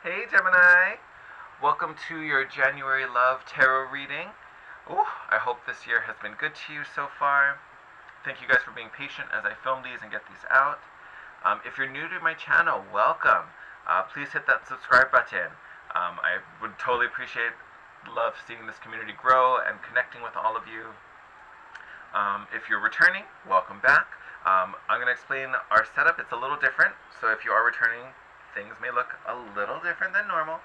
Hey Gemini! Welcome to your January Love Tarot reading. Ooh, I hope this year has been good to you so far. Thank you guys for being patient as I film these and get these out. If you're new to my channel, welcome. Please hit that subscribe button. I would totally love seeing this community grow and connecting with all of you. If you're returning, welcome back. I'm going to explain our setup. It's a little different, so if you are returning, things may look a little different than normal.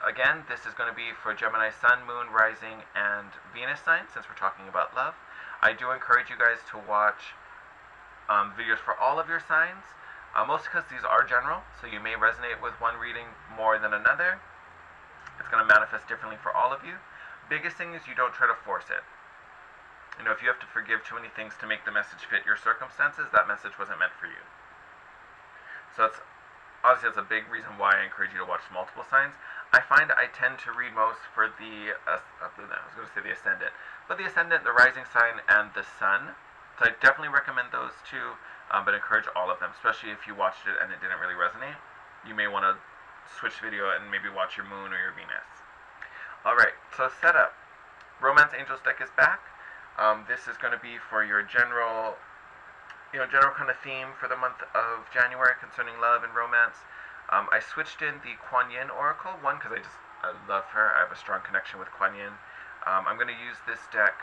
Again, this is going to be for Gemini Sun, Moon, Rising, and Venus signs, since we're talking about love. I do encourage you guys to watch videos for all of your signs, mostly because these are general, so you may resonate with one reading more than another. It's going to manifest differently for all of you. Biggest thing is you don't try to force it. You know, if you have to forgive too many things to make the message fit your circumstances, that message wasn't meant for you. So obviously that's a big reason why I encourage you to watch multiple signs. I find I tend to read most for the, I was going to say the Ascendant, but the Ascendant, the Rising sign, and the Sun. So I definitely recommend those two, but encourage all of them, especially if you watched it and it didn't really resonate. You may want to switch video and maybe watch your Moon or your Venus. Alright, so setup. Romance Angels deck is back. This is going to be for your general kind of theme for the month of January concerning love and romance. I switched in the Kuan Yin Oracle, one, because I love her. I have a strong connection with Kuan Yin. I'm going to use this deck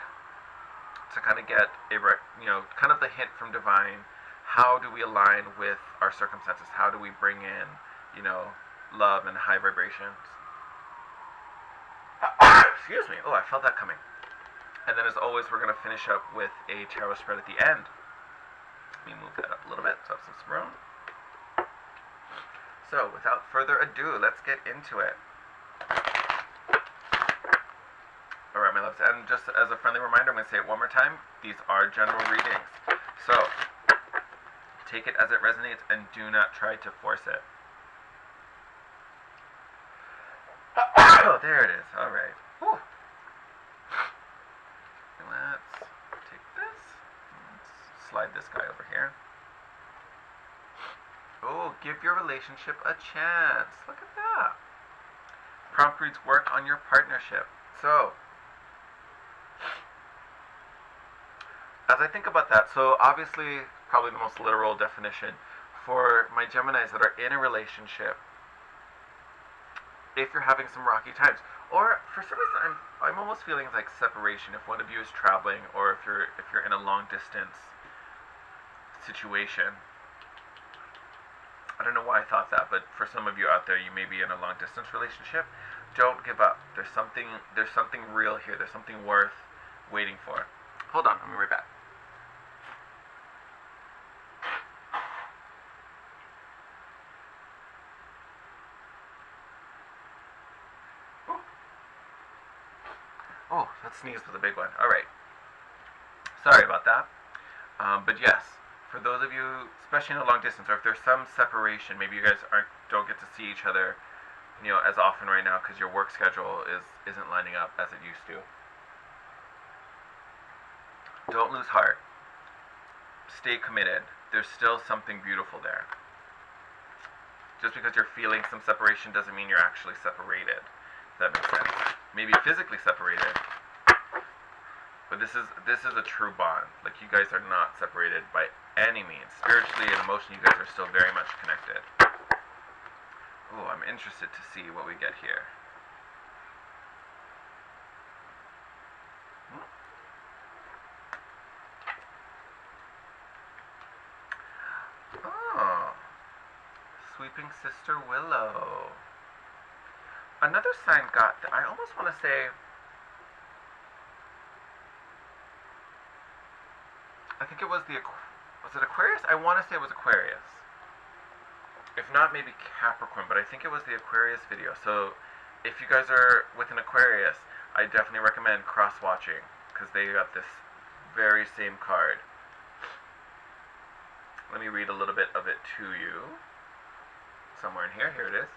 to kind of get kind of the hint from Divine. How do we align with our circumstances? How do we bring in, love and high vibrations? Excuse me. Oh, I felt that coming. And then, as always, we're going to finish up with a tarot spread at the end. Let me move that up a little bit so I have some room. So, without further ado, let's get into it. Alright, my loves, and just as a friendly reminder, I'm going to say it one more time. These are general readings. So, take it as it resonates and do not try to force it. Oh, there it is. Alright. Let's take this. Let's slide this guy over here. Oh, give your relationship a chance. Look at that. Prompt reads work on your partnership. So, as I think about that, so obviously, probably the most literal definition for my Geminis that are in a relationship, if you're having some rocky times, or for some reason I'm almost feeling like separation if one of you is traveling, or if you're in a long distance situation. I don't know why I thought that, but for some of you out there, you may be in a long distance relationship. Don't give up. There's something real here. There's something worth waiting for. Hold on, I'll be right back. Oh, that sneeze was a big one. Alright. Sorry about that. But yes, for those of you, especially in a long distance, or if there's some separation, maybe you guys don't get to see each other, as often right now because your work schedule isn't lining up as it used to. Don't lose heart. Stay committed. There's still something beautiful there. Just because you're feeling some separation doesn't mean you're actually separated. If that makes sense. Maybe physically separated, but this is a true bond. Like, you guys are not separated by any means. Spiritually and emotionally, you guys are still very much connected. Oh, I'm interested to see what we get here. Oh, Sweeping Sister Willow. Another sign got that. I almost want to say, I think it was was it Aquarius? I want to say it was Aquarius. If not, maybe Capricorn, but I think it was the Aquarius video. So if you guys are with an Aquarius, I definitely recommend cross-watching, because they got this very same card. Let me read a little bit of it to you. Somewhere in here. Here it is.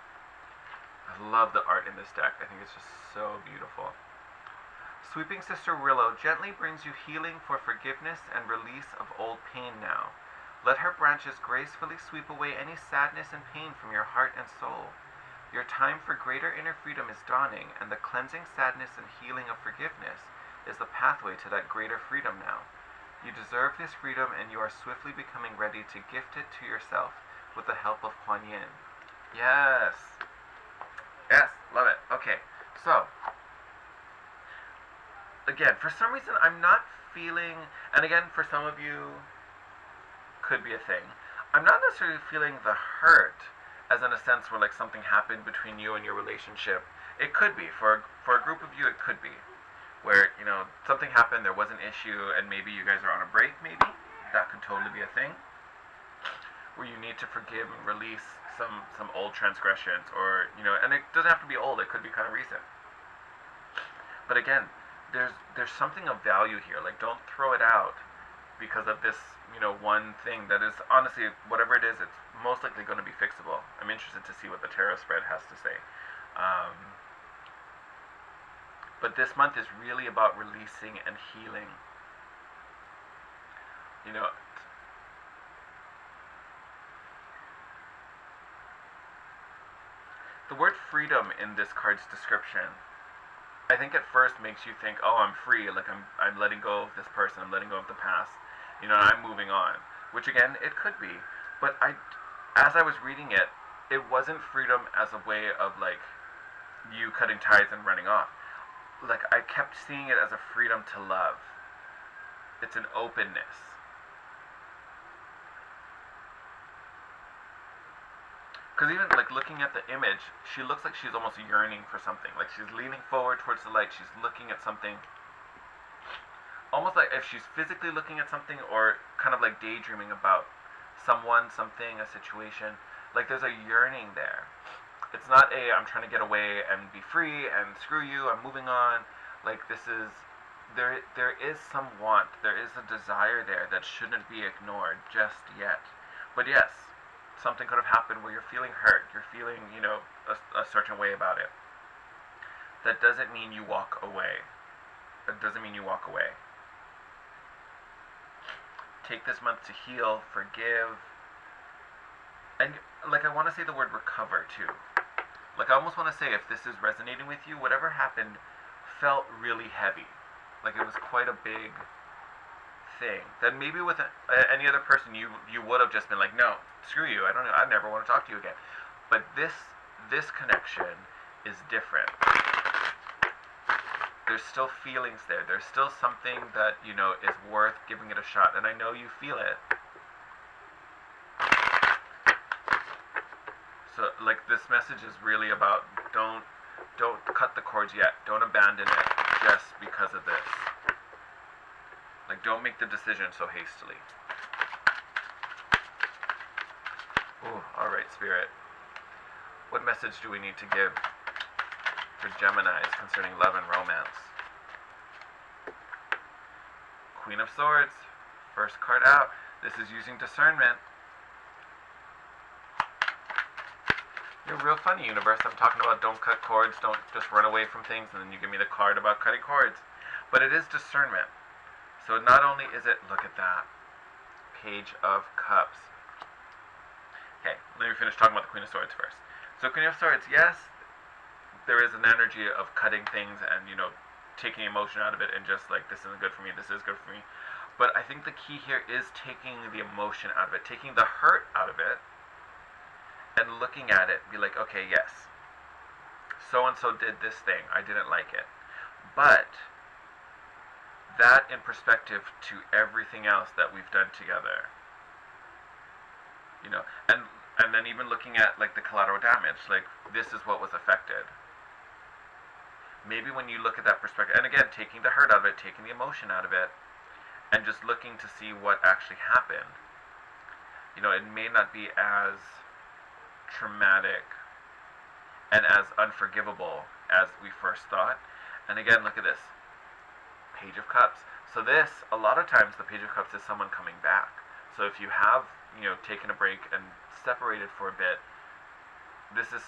I love the art in this deck. I think it's just so beautiful. Sweeping Sister Willow gently brings you healing for forgiveness and release of old pain now. Let her branches gracefully sweep away any sadness and pain from your heart and soul. Your time for greater inner freedom is dawning, and the cleansing sadness and healing of forgiveness is the pathway to that greater freedom now. You deserve this freedom, and you are swiftly becoming ready to gift it to yourself with the help of Kuan Yin. Yes. Yes, love it. Okay, so, again, for some reason I'm not feeling, and again, for some of you, could be a thing, I'm not necessarily feeling the hurt, as in a sense where like something happened between you and your relationship. It could be, for a group of you, it could be, where, you know, something happened, there was an issue, and maybe you guys are on a break, maybe, that could totally be a thing, where you need to forgive and release some old transgressions, or, you know, and it doesn't have to be old, it could be kind of recent. But again, there's something of value here. Like, don't throw it out because of this, you know, one thing that is, honestly, whatever it is, it's most likely going to be fixable. I'm interested to see what the tarot spread has to say. But this month is really about releasing and healing. You know, the word freedom in this card's description, I think at first makes you think, oh, I'm free, like I'm letting go of this person, I'm letting go of the past, you know, I'm moving on. Which again, it could be. But as I was reading it, it wasn't freedom as a way of like you cutting ties and running off. Like, I kept seeing it as a freedom to love. It's an openness. Because even, like, looking at the image, she looks like she's almost yearning for something. Like, she's leaning forward towards the light. She's looking at something. Almost like if she's physically looking at something, or kind of like daydreaming about someone, something, a situation. Like, there's a yearning there. It's not a, I'm trying to get away and be free and screw you, I'm moving on. Like, this is, there is some want. There is a desire there that shouldn't be ignored just yet. But yes, something could have happened where you're feeling hurt, you're feeling, you know, a certain way about it. That doesn't mean you walk away. It doesn't mean you walk away. Take this month to heal, forgive, and, like, I want to say the word recover, too. Like, I almost want to say, if this is resonating with you, whatever happened felt really heavy. Like, it was quite a big thing. That maybe with any other person, you would have just been like, no, screw you, I never want to talk to you again. But this connection is different. There's still feelings there. There's still something that, you know, is worth giving it a shot. And I know you feel it. So, like, this message is really about don't cut the cords yet. Don't abandon it just because of this. Like, don't make the decision so hastily. Ooh, alright, Spirit. What message do we need to give for Geminis concerning love and romance? Queen of Swords. First card out. This is using discernment. You're real funny, universe. I'm talking about don't cut cords, don't just run away from things, and then you give me the card about cutting cords. But it is discernment. So not only is it, look at that, Page of Cups. Okay, let me finish talking about the Queen of Swords first. So Queen of Swords, yes, there is an energy of cutting things and, you know, taking emotion out of it and just like, this isn't good for me, this is good for me. But I think the key here is taking the emotion out of it, taking the hurt out of it, and looking at it, be like, okay, yes, so-and-so did this thing, I didn't like it. But that in perspective to everything else that we've done together. You know, and then even looking at, like, the collateral damage, like, this is what was affected. Maybe when you look at that perspective, and again, taking the hurt out of it, taking the emotion out of it, and just looking to see what actually happened, you know, it may not be as traumatic and as unforgivable as we first thought. And again, look at this, Page of Cups. So this, a lot of times, the Page of Cups is someone coming back. So if you have, you know, taken a break and separated for a bit, this is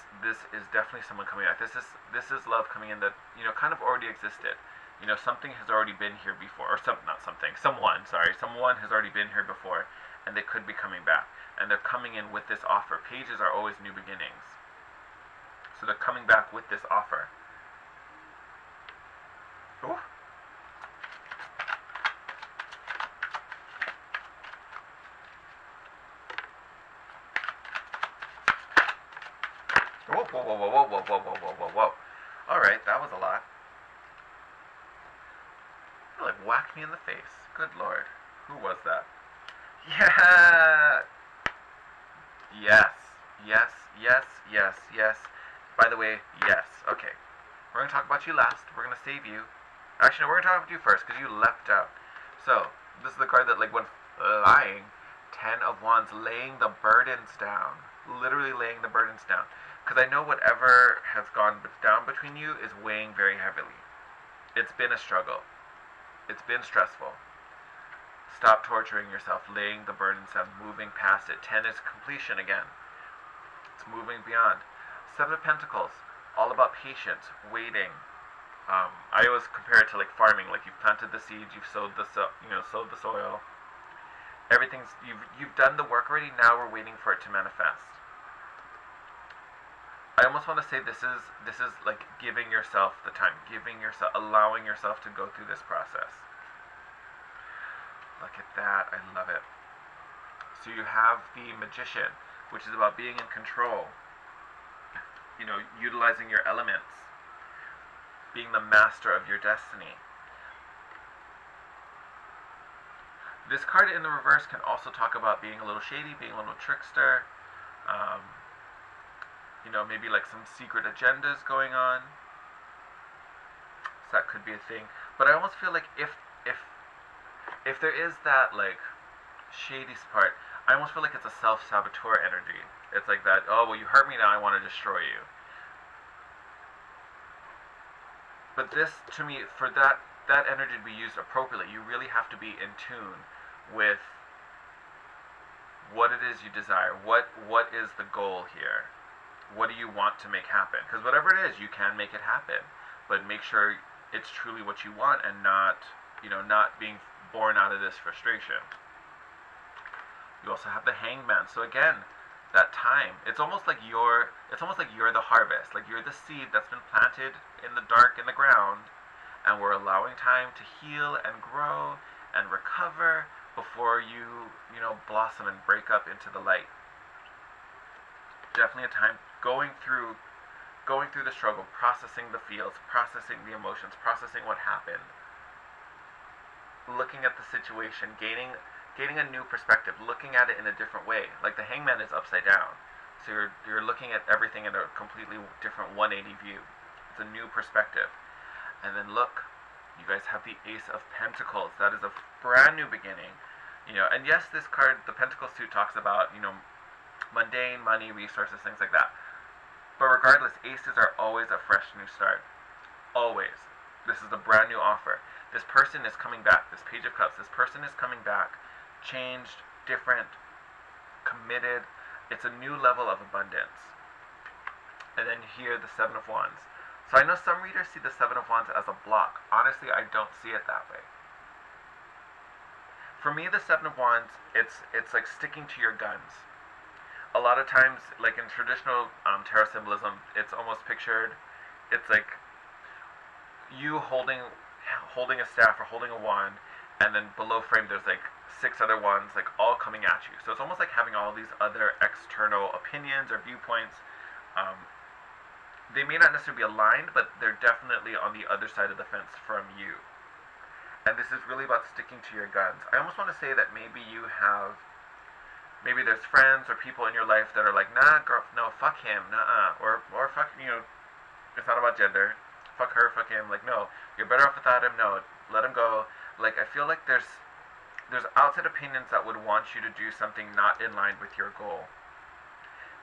definitely someone coming back. This is love coming in that, you know, kind of already existed. You know, something has already been here before, or someone has already been here before, and they could be coming back. And they're coming in with this offer. Pages are always new beginnings. So they're coming back with this offer. Ooh. Whoa, whoa, whoa, whoa, whoa, whoa, whoa, whoa, whoa, whoa, whoa. Alright, that was a lot. You like whacked me in the face. Good lord. Who was that? Yeah! Yes. Yes, yes, yes, yes. By the way, yes. Okay. We're going to talk about you last. We're going to save you. Actually, no, we're going to talk about you first because you leapt out. So, this is the card that like went flying. 10 of Wands, laying the burdens down. Literally laying the burdens down. Because I know whatever has gone down between you is weighing very heavily. It's been a struggle. It's been stressful. Stop torturing yourself, laying the burdens down, moving past it. 10 is completion again. It's moving beyond. 7 of Pentacles, all about patience, waiting. I always compare it to like farming. Like you've planted the seeds, you've sowed the sowed the soil. Everything's you've done the work already. Now we're waiting for it to manifest. I almost want to say this is like giving yourself the time, allowing yourself to go through this process. Look at that, I love it. So you have the Magician, which is about being in control. You know, utilizing your elements, being the master of your destiny. This card in the reverse can also talk about being a little shady, being a little trickster. You know, maybe like some secret agendas going on. So that could be a thing. But I almost feel like if there is that like shady part, I almost feel like it's a self-saboteur energy. It's like that, oh well, you hurt me, now I want to destroy you. But this, to me, for that energy to be used appropriately, you really have to be in tune with what it is you desire. What is the goal here? What do you want to make happen? Because whatever it is, you can make it happen. But make sure it's truly what you want and not, not being born out of this frustration. You also have the Hangman. So again, that time. It's almost like you're the harvest. Like you're the seed that's been planted in the dark in the ground, and we're allowing time to heal and grow and recover before you blossom and break up into the light. Definitely a time going through the struggle, processing the feels, processing the emotions, processing what happened, looking at the situation, gaining a new perspective, looking at it in a different way. Like the Hangman is upside down, so you're looking at everything in a completely different 180 view. It's a new perspective. And then look, you guys have the Ace of Pentacles. That is a brand new beginning. And yes, this card, the Pentacle suit, talks about mundane, money, resources, things like that. But regardless, aces are always a fresh new start. Always. This is a brand new offer. This person is coming back. This Page of Cups. This person is coming back. Changed, different, committed. It's a new level of abundance. And then here, the Seven of Wands. So I know some readers see the Seven of Wands as a block. Honestly, I don't see it that way. For me, the Seven of Wands, it's like sticking to your guns. A lot of times, like in traditional tarot symbolism, it's almost pictured, it's like you holding a staff or holding a wand, and then below frame there's like 6 other wands, like all coming at you. So it's almost like having all these other external opinions or viewpoints. They may not necessarily be aligned, but they're definitely on the other side of the fence from you. And this is really about sticking to your guns. I almost want to say that maybe there's friends or people in your life that are like, nah, girl, no, fuck him, nah, or fuck, it's not about gender, fuck her, fuck him, like, no, you're better off without him, no, let him go. Like, I feel like there's outside opinions that would want you to do something not in line with your goal.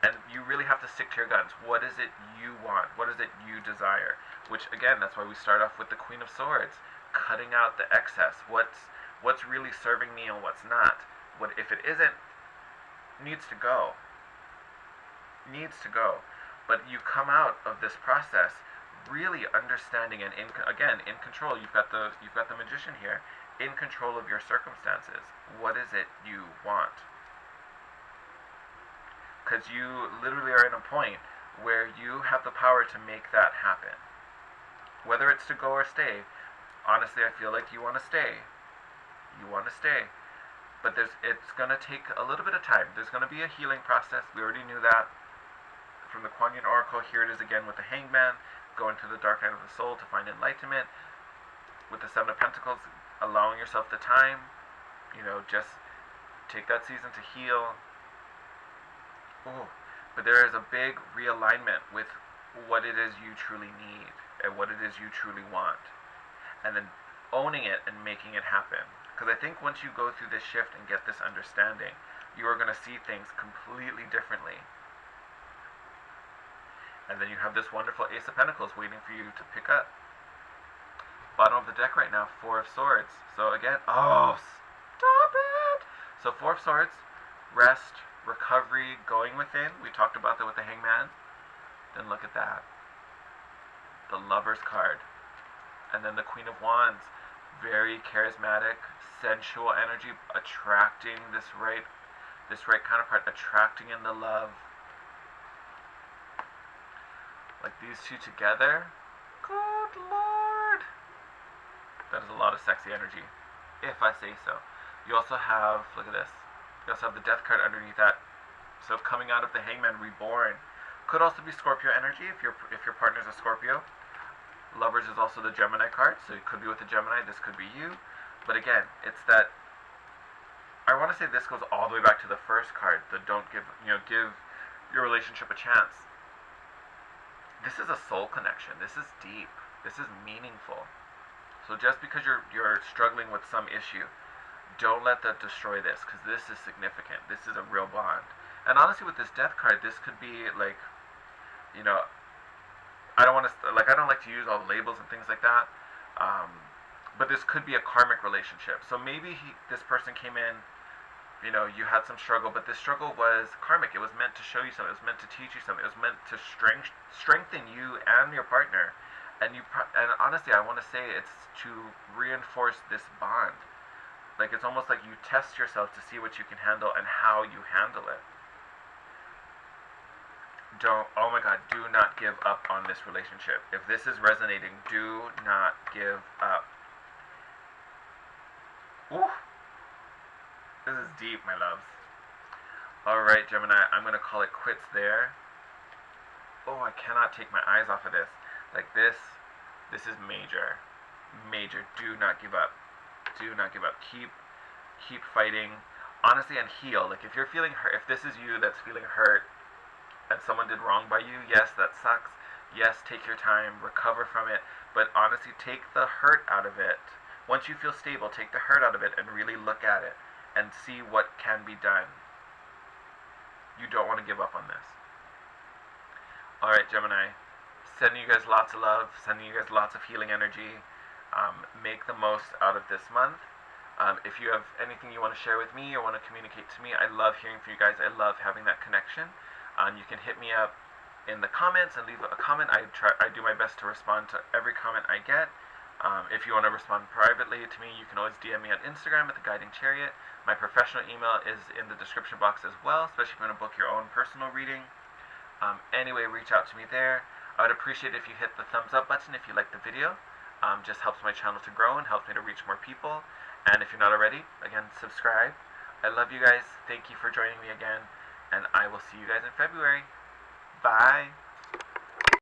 And you really have to stick to your guns. What is it you want? What is it you desire? Which, again, that's why we start off with the Queen of Swords, cutting out the excess. What's really serving me and what's not? What if it isn't? Needs to go. But you come out of this process really understanding and in control. You've got the Magician here, in control of your circumstances. What is it you want? Because you literally are in a point where you have the power to make that happen. Whether it's to go or stay, honestly, I feel like you want to stay. You want to stay. But it's going to take a little bit of time. There's going to be a healing process. We already knew that from the Kuan Yin Oracle. Here it is again with the Hangman, going to the dark night of the soul to find enlightenment. With the Seven of Pentacles, allowing yourself the time, just take that season to heal. Ooh. But there is a big realignment with what it is you truly need and what it is you truly want. And then owning it and making it happen. Because I think once you go through this shift and get this understanding, you are going to see things completely differently. And then you have this wonderful Ace of Pentacles waiting for you to pick up. Bottom of the deck right now, Four of Swords. So again, oh, stop it! So Four of Swords, rest, recovery, going within. We talked about that with the Hangman. Then look at that. The Lover's card. And then the Queen of Wands. Very charismatic, sensual energy, attracting this right counterpart, attracting in the love. Like these two together, good Lord. That is a lot of sexy energy, if I say so. You also have, look at this, you also have the Death card underneath that. So coming out of the Hangman, reborn. Could also be Scorpio energy if your partner's a Scorpio. Lovers is also the Gemini card, so it could be with the Gemini, this could be you. But again, it's that, I want to say this goes all the way back to the first card, the don't give your relationship a chance. This is a soul connection, this is deep, this is meaningful. So just because you're struggling with some issue, don't let that destroy this, because this is significant, this is a real bond. And honestly with this Death card, this could be like, I don't like to use all the labels and things like that, but this could be a karmic relationship. So maybe this person came in, you had some struggle, but this struggle was karmic. It was meant to show you something. It was meant to teach you something. It was meant to strengthen you and your partner. And honestly, I want to say it's to reinforce this bond. Like it's almost like you test yourself to see what you can handle and how you handle it. Oh my God, do not give up on this relationship. If this is resonating, do not give up. Ooh. This is deep, my loves. Alright, Gemini, I'm going to call it quits there. Oh, I cannot take my eyes off of this. Like this is major. Major. Do not give up. Do not give up. Keep fighting. Honestly, and heal. Like if you're feeling hurt, if this is you that's feeling hurt, and someone did wrong by you, yes, that sucks. Yes, take your time, recover from it, but honestly, take the hurt out of it. Once you feel stable, take the hurt out of it and really look at it and see what can be done. You don't want to give up on this. Alright, Gemini, sending you guys lots of love, sending you guys lots of healing energy. Make the most out of this month. If you have anything you want to share with me or want to communicate to me, I love hearing from you guys. I love having that connection. You can hit me up in the comments and leave a comment. I do my best to respond to every comment I get. If you want to respond privately to me, you can always DM me on Instagram at The Guiding Chariot. My professional email is in the description box as well, especially if you want to book your own personal reading. Anyway, reach out to me there. I would appreciate if you hit the thumbs up button if you like the video. Just helps my channel to grow and helps me to reach more people. And if you're not already, again, subscribe. I love you guys. Thank you for joining me again. And I will see you guys in February. Bye.